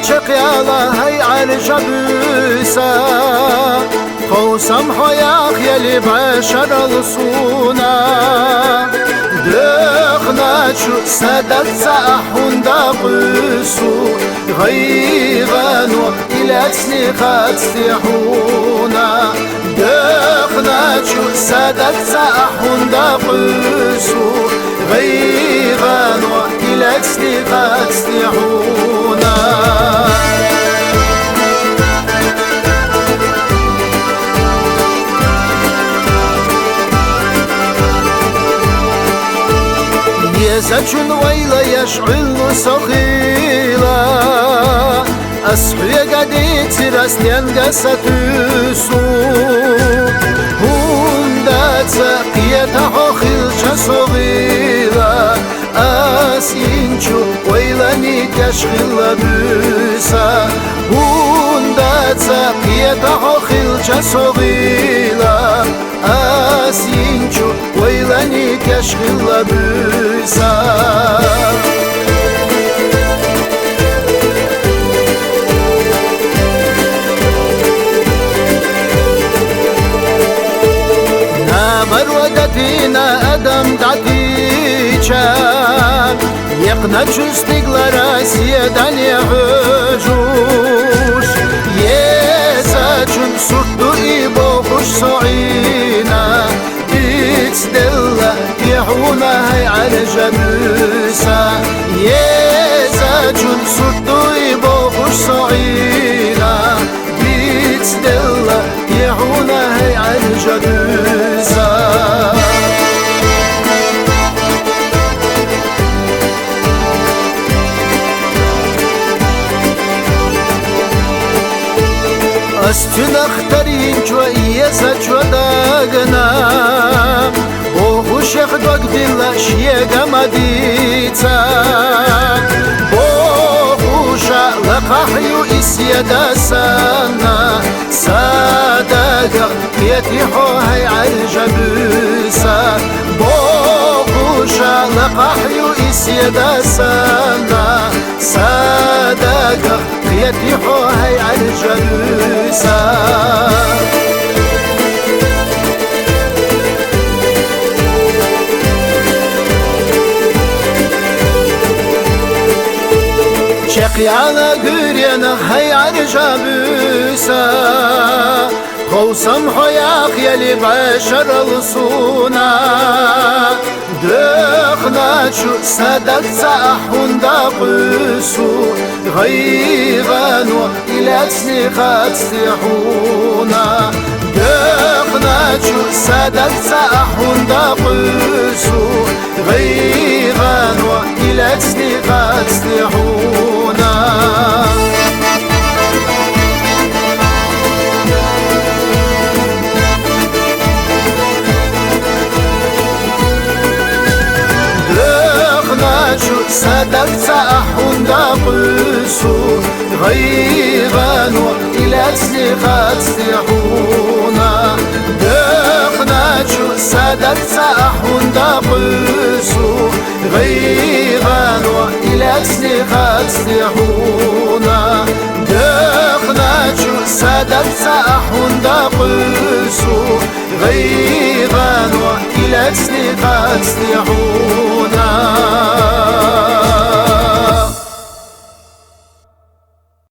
چقيالا هي عرج بوسا قوسم حياق يلي بشر الصونا دخنا شو سدد سأحون دقسو غيغانو إلى تسنيخات استيحونا دخنا شو سدد سأحون دقسو غيغانو إلى تسنيخات استيحونا يزجن ويلا يشعل سخيلا أصحي قديت رسلين قستوسو هوندا تقيته خلش صغيلا أسينشو ويلا نتشغل بوسا هوندا تقيته خلش صغيلا أسينشو ويلا نتشغل بوسا ودتينا أدم دعتيشا يقنا جستيقلا سيدان يهجوش يساجن سردو إيبو خوش صعينا بيتسدلا يحونا هاي على جبوسا يساجن سردو إيبو خوش صعينا بيتسدلا يحونا هاي على جبوسا أستن أخترين شوية سجوة داغنا بوخوش يخدوك دلا شيئا مديتا بوخوش لقاحيو إسيادا سانا ساداغا يتيحو هاي عالجبوسا بوخوش لقاحيو إسيادا سانا ساداغا يتيحو هاي عالجبوسا شقي على قرينا هاي عالجبوسا قوسم حياق يلي بشر الصونا دخنا شو سدد سأحون دقسو غيغانو إلى تسنيخات استيحونا دخنا شو سدد سأحون دقسو غيغانو إلى تسنيخات استيحونا سدد سأحون دقسو غيغانو إلى تسنيخات استيحونا دخنا شو سدد سأحون دقسو غيغانو إلى تسنيخات استيحونا دخنا شو سدد سأحون دقسو غيغانو إلى تسنيخات استيحونا